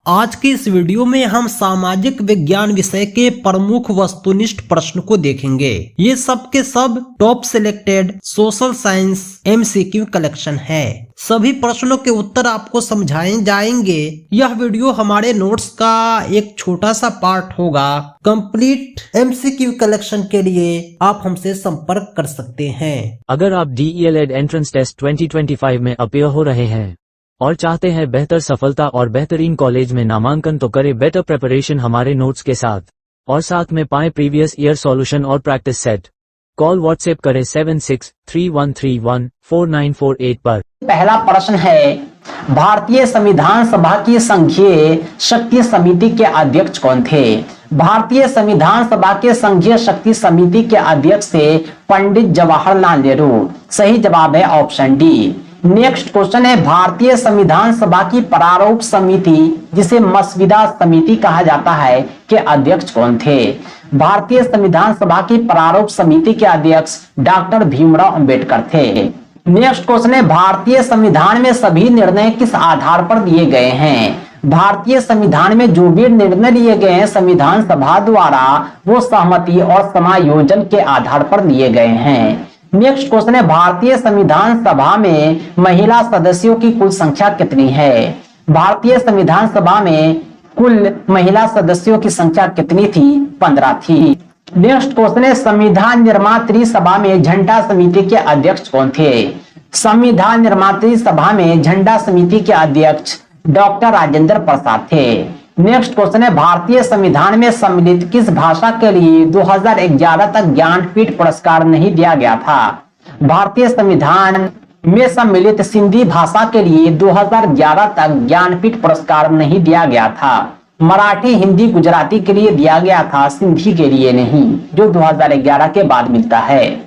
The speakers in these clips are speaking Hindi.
आज की इस वीडियो में हम सामाजिक विज्ञान विषय के प्रमुख वस्तुनिष्ठ प्रश्न को देखेंगे। ये सब के सब top selected social science MCQ collection है। सभी प्रश्नों के उत्तर आपको समझाए जाएंगे। यह वीडियो हमारे नोट्स का एक छोटा सा पार्ट होगा। कंप्लीट एमसीक्यू कलेक्शन के लिए आप हमसे संपर्क कर सकते हैं। अगर आप DELED एंट्रेंस टेस्ट 2025 में अपीयर हो रहे हैं और चाहते हैं बेहतर सफलता और बेहतरीन कॉलेज में नामांकन, तो करें बेटर प्रिपरेशन हमारे नोट्स के साथ और साथ में पाएं प्रीवियस ईयर सॉल्यूशन और प्रैक्टिस सेट। कॉल व्हाट्सएप करें 7631314948 पर। पहला प्रश्न है, भारतीय संविधान सभा की संघीय शक्ति समिति के अध्यक्ष कौन थे? भारतीय संविधान सभा के संघीय शक्ति समिति के अध्यक्ष थे पंडित जवाहरलाल नेहरू। सही जवाब है ऑप्शन डी। नेक्स्ट क्वेश्चन है, भारतीय संविधान सभा की प्रारूप समिति, जिसे मसविदा समिति कहा जाता है, के अध्यक्ष कौन थे? भारतीय संविधान सभा की प्रारूप समिति के अध्यक्ष डॉक्टर भीमराव अंबेडकर थे। नेक्स्ट क्वेश्चन है, भारतीय संविधान में सभी निर्णय किस आधार पर दिए गए हैं? भारतीय संविधान में जो भी निर्णय लिए गए हैं संविधान सभा द्वारा, वो सहमति और समायोजन के आधार पर दिए गए हैं। नेक्स्ट क्वेश्चन है, भारतीय संविधान सभा में महिला सदस्यों की कुल संख्या कितनी है? भारतीय संविधान सभा में कुल महिला सदस्यों की संख्या कितनी थी? 15 थी। नेक्स्ट क्वेश्चन है, संविधान निर्मात्री सभा में झंडा समिति के अध्यक्ष कौन थे? संविधान निर्मात्री सभा में झंडा समिति के अध्यक्ष डॉक्टर राजेंद्र प्रसाद थे। नेक्स्ट क्वेश्चन है, भारतीय संविधान में सम्मिलित किस भाषा के लिए 2011 तक ज्ञानपीठ पुरस्कार नहीं दिया गया था? भारतीय संविधान में सम्मिलित सिंधी भाषा के लिए 2011 तक ज्ञानपीठ पुरस्कार नहीं दिया गया था। मराठी, हिंदी, गुजराती के लिए दिया गया था, सिंधी के लिए नहीं, जो 2011 के बाद मिलता है।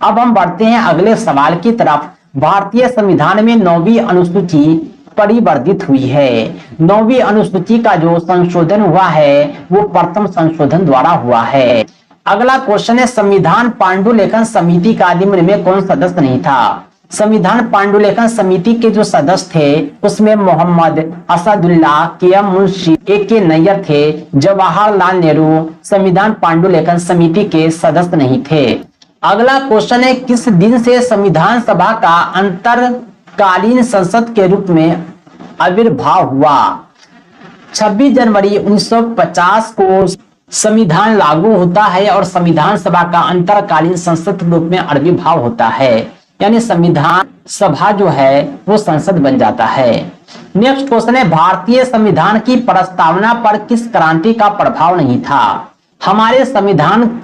अब हम बढ़ते हैं अगले सवाल की तरफ। भारतीय संविधान में 9वीं अनुसूची परिवर्धित हुई है। 9वीं अनुसूची का जो संशोधन हुआ है वो प्रथम संशोधन द्वारा हुआ है। अगला क्वेश्चन है, संविधान पांडुलेखन समिति का निम्न में कौन सदस्य नहीं था? संविधान पांडुलेखन समिति के जो सदस्य थे उसमें मोहम्मद असदुल्लाह, KM मुंशी, AK नैयर थे। जवाहरलाल नेहरू संविधान पांडुलेखन समिति के सदस्य नहीं थे। अगला क्वेश्चन है, किस दिन से संविधान सभा का अंतरकालीन संसद के रूप में आविर्भाव हुआ? 26 जनवरी 1950 को संविधान लागू होता है और संविधान सभा का अंतरकालीन संसद के रूप में आविर्भाव होता है, यानी संविधान सभा जो है वो संसद बन जाता है। नेक्स्ट क्वेश्चन है, भारतीय संविधान की प्रस्तावना पर किस क्रांति का प्रभाव नहीं था? हमारे संविधान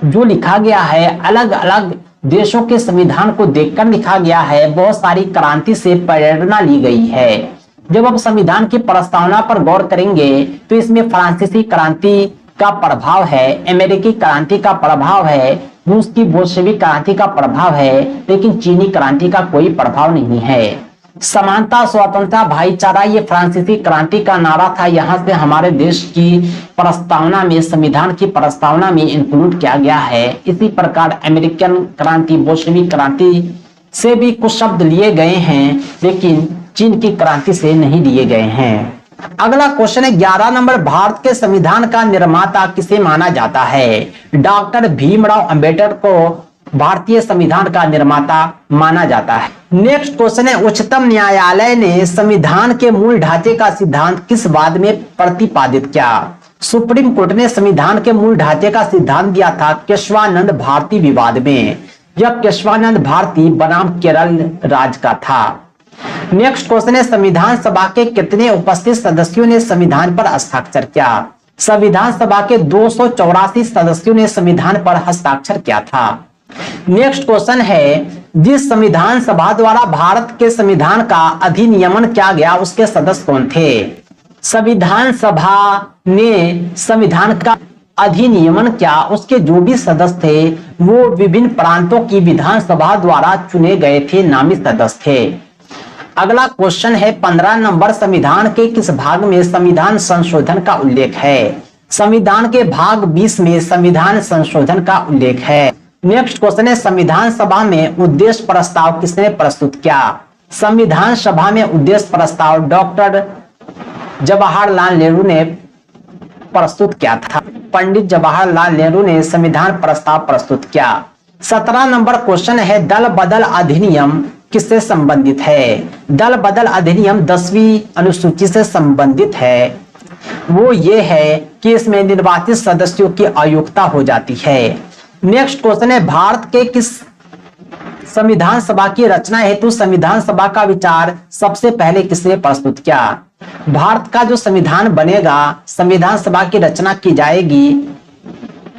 जो लिखा गया है अलग अलग देशों के संविधान को देखकर लिखा गया है, बहुत सारी क्रांति से प्रेरणा ली गई है। जब आप संविधान की प्रस्तावना पर गौर करेंगे तो इसमें फ्रांसीसी क्रांति का प्रभाव है, अमेरिकी क्रांति का प्रभाव है, रूस की बोल्शेविक क्रांति का प्रभाव है, लेकिन चीनी क्रांति का कोई प्रभाव नहीं है। समानता, स्वतंत्रता, भाईचारा, ये फ्रांसीसी क्रांति का नारा था। यहाँ से हमारे देश की प्रस्तावना में, संविधान की प्रस्तावना में इंक्लूड किया गया है। इसी प्रकार अमेरिकन क्रांति, बोल्शेविक क्रांति से भी कुछ शब्द लिए गए हैं, लेकिन चीन की क्रांति से नहीं लिए गए हैं। अगला क्वेश्चन है 11 नंबर, भारत के संविधान का निर्माता किसे माना जाता है? डॉक्टर भीमराव अंबेडकर को भारतीय संविधान का निर्माता माना जाता है। नेक्स्ट क्वेश्चन है, उच्चतम न्यायालय ने संविधान के मूल ढांचे का सिद्धांत किस वाद में प्रतिपादित किया? सुप्रीम कोर्ट ने संविधान के मूल ढांचे का सिद्धांत दिया था केशवानंद भारती विवाद में। यह केशवानंद भारती बनाम केरल राज्य का था। नेक्स्ट क्वेश्चन है, संविधान सभा के कितने उपस्थित सदस्यों ने संविधान पर हस्ताक्षर किया? संविधान सभा के 284 सदस्यों ने संविधान पर हस्ताक्षर किया था। नेक्स्ट क्वेश्चन है, जिस संविधान सभा द्वारा भारत के संविधान का अधिनियमन किया गया उसके सदस्य कौन थे? संविधान सभा ने संविधान का अधिनियमन किया, उसके जो भी सदस्य थे वो विभिन्न प्रांतों की विधानसभा द्वारा चुने गए थे, नामित सदस्य थे। अगला क्वेश्चन है 15 नंबर, संविधान के किस भाग में संविधान संशोधन का उल्लेख है? संविधान के भाग 20 में संविधान संशोधन का उल्लेख है। नेक्स्ट क्वेश्चन है, संविधान सभा में उद्देश्य प्रस्ताव किसने प्रस्तुत किया? संविधान सभा में उद्देश्य प्रस्ताव डॉक्टर जवाहरलाल नेहरू ने प्रस्तुत किया था? पंडित जवाहरलाल नेहरू ने संविधान प्रस्ताव प्रस्तुत किया। 17 नंबर क्वेश्चन है, दल बदल अधिनियम किससे संबंधित है? दल बदल अधिनियम 10वीं अनुसूची से संबंधित है। वो ये है कि इसमें निर्वाचित सदस्यों की अयोग्यता हो जाती है। नेक्स्ट क्वेश्चन है, भारत के किस संविधान सभा की रचना हेतु संविधान सभा का विचार सबसे पहले किसने प्रस्तुत किया? भारत का जो संविधान बनेगा, संविधान सभा की रचना की जाएगी,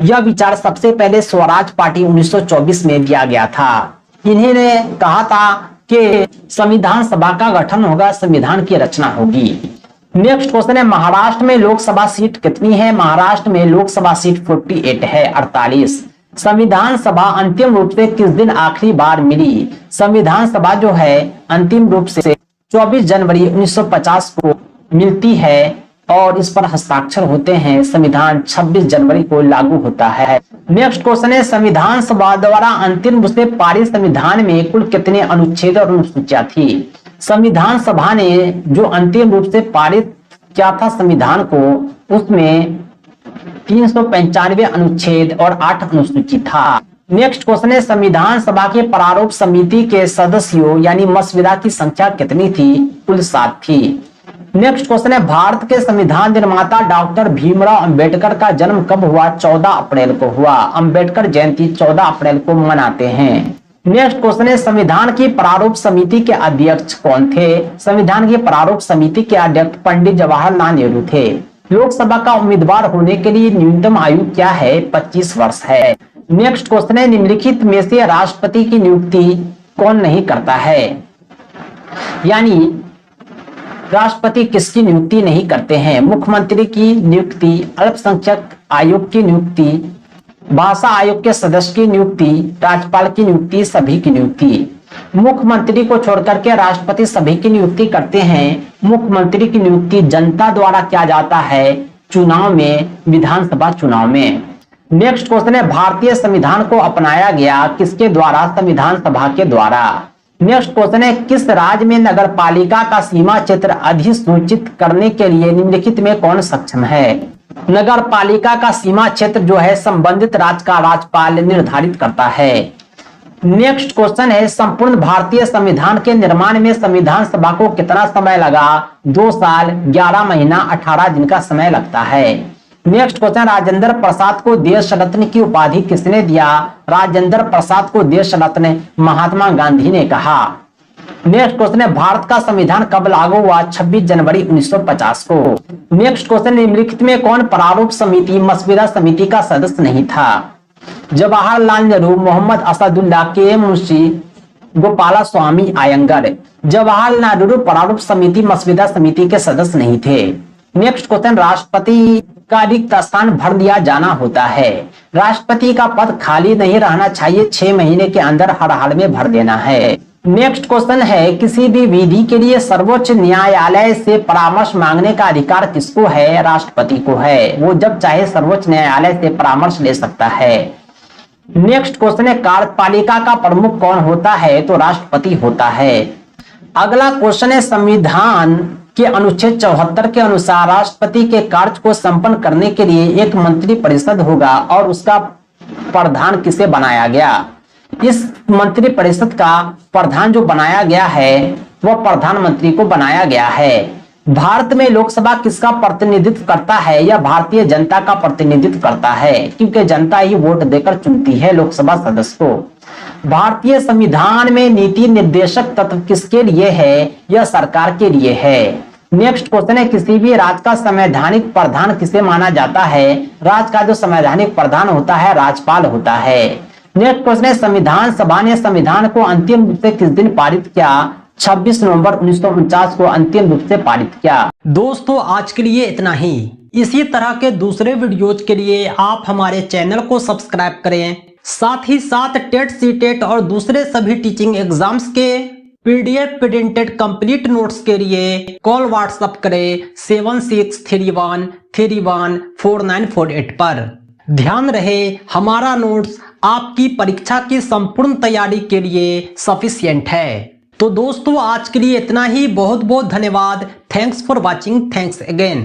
यह विचार सबसे पहले स्वराज पार्टी 1924 में दिया गया था। इन्हीं ने कहा था कि संविधान सभा का गठन होगा, संविधान की रचना होगी। नेक्स्ट क्वेश्चन है, महाराष्ट्र में लोकसभा सीट कितनी है? महाराष्ट्र में लोकसभा सीट 48 है, 48। संविधान सभा अंतिम रूप से किस दिन आखिरी बार मिली? संविधान सभा जो है अंतिम रूप से 24 जनवरी 1950 को मिलती है और इस पर हस्ताक्षर होते हैं। संविधान 26 जनवरी को लागू होता है। नेक्स्ट क्वेश्चन है, संविधान सभा द्वारा अंतिम रूप से पारित संविधान में कुल कितने अनुच्छेद और अनुसूचियां थी? संविधान सभा ने जो अंतिम रूप से पारित किया था संविधान को, उसमें 395 अनुच्छेद और 8 अनुसूची था। नेक्स्ट क्वेश्चन है, संविधान सभा के प्रारूप समिति के सदस्यों यानी मसविदा की संख्या कितनी थी? कुल 7 थी। नेक्स्ट क्वेश्चन है, भारत के संविधान निर्माता डॉक्टर भीमराव अंबेडकर का जन्म कब हुआ? 14 अप्रैल को हुआ। अंबेडकर जयंती 14 अप्रैल को मनाते हैं। नेक्स्ट क्वेश्चन है, संविधान की प्रारूप समिति के अध्यक्ष कौन थे? संविधान की प्रारूप समिति के अध्यक्ष पंडित जवाहरलाल नेहरू थे। लोकसभा का उम्मीदवार होने के लिए न्यूनतम आयु क्या है? 25 वर्ष है। नेक्स्ट क्वेश्चन है, निम्नलिखित में से राष्ट्रपति की नियुक्ति कौन नहीं करता है? यानी राष्ट्रपति किसकी नियुक्ति नहीं करते हैं? मुख्यमंत्री की नियुक्ति, अल्पसंख्यक आयोग की नियुक्ति, भाषा आयोग के सदस्य की नियुक्ति, राज्यपाल की नियुक्ति, सभी की नियुक्ति। मुख्यमंत्री को छोड़कर के राष्ट्रपति सभी की नियुक्ति करते हैं। मुख्यमंत्री की नियुक्ति जनता द्वारा किया जाता है चुनाव में, विधानसभा चुनाव में। नेक्स्ट क्वेश्चन है, भारतीय संविधान को अपनाया गया किसके द्वारा? संविधान सभा के द्वारा। नेक्स्ट क्वेश्चन है, किस राज्य में नगर पालिका का सीमा क्षेत्र अधिसूचित करने के लिए निम्नलिखित में कौन सक्षम है? नगर पालिका का सीमा क्षेत्र जो है संबंधित राज्य का राज्यपाल निर्धारित करता है। नेक्स्ट क्वेश्चन है, संपूर्ण भारतीय संविधान के निर्माण में संविधान सभा को कितना समय लगा? 2 साल 11 महीना 18 दिन का समय लगता है। नेक्स्ट क्वेश्चन, राजेंद्र प्रसाद को देश रत्न की उपाधि किसने दिया? राजेंद्र प्रसाद को देश रत्न महात्मा गांधी ने कहा। नेक्स्ट क्वेश्चन है, भारत का संविधान कब लागू हुआ? 26 जनवरी 1950 को। नेक्स्ट क्वेश्चन, निम्नलिखित में कौन प्रारूप समिति मसविदा समिति का सदस्य नहीं था? जवाहरलाल नेहरू, मोहम्मद असदुल्ला, के मुंशी, गोपाला स्वामी अयंगर। जवाहरलाल नेहरू प्रारूप समिति मसविदा समिति के सदस्य नहीं थे। नेक्स्ट क्वेश्चन, राष्ट्रपति का रिक्त स्थान भर दिया जाना होता है। राष्ट्रपति का पद खाली नहीं रहना चाहिए, 6 महीने के अंदर हर हाल में भर देना है। नेक्स्ट क्वेश्चन है, किसी भी विधि के लिए सर्वोच्च न्यायालय से परामर्श मांगने का अधिकार किसको है? राष्ट्रपति को है। वो जब चाहे सर्वोच्च न्यायालय से परामर्श ले सकता है। नेक्स्ट क्वेश्चन है, कार्यपालिका का प्रमुख कौन होता है? तो राष्ट्रपति होता है। अगला क्वेश्चन है, संविधान के अनुच्छेद 74 के अनुसार राष्ट्रपति के कार्य को संपन्न करने के लिए एक मंत्री परिषद होगा और उसका प्रधान किसे बनाया गया? इस मंत्री परिषद का प्रधान जो बनाया गया है वह प्रधानमंत्री को बनाया गया है। भारत में लोकसभा किसका प्रतिनिधित्व करता है? यह भारतीय जनता का प्रतिनिधित्व करता है, क्योंकि जनता ही वोट देकर चुनती है लोकसभा सदस्य को। भारतीय संविधान में नीति निर्देशक तत्व किसके लिए है? यह सरकार के लिए है। नेक्स्ट क्वेश्चन है, किसी भी राज्य का संवैधानिक प्रधान किसे माना जाता है? राज्य का जो संवैधानिक प्रधान होता है राज्यपाल होता है। नेक्स्ट क्वेश्चन है, संविधान सभा ने संविधान को अंतिम रूप से किस दिन पारित किया? 26 नवंबर 1949 को अंतिम रूप से पारित किया। दोस्तों आज के लिए इतना ही। इसी तरह के दूसरे वीडियोज के लिए आप हमारे चैनल को सब्सक्राइब करें। साथ ही साथ टेट, सीटेट और दूसरे सभी टीचिंग एग्जाम्स के पीडीएफ प्रिंटेड कंप्लीट नोट्स के लिए कॉल व्हाट्सएप करें 7631314948 पर। ध्यान रहे हमारा नोट्स आपकी परीक्षा की संपूर्ण तैयारी के लिए सफिशिएंट है। तो दोस्तों आज के लिए इतना ही। बहुत बहुत धन्यवाद। Thanks for watching. Thanks again.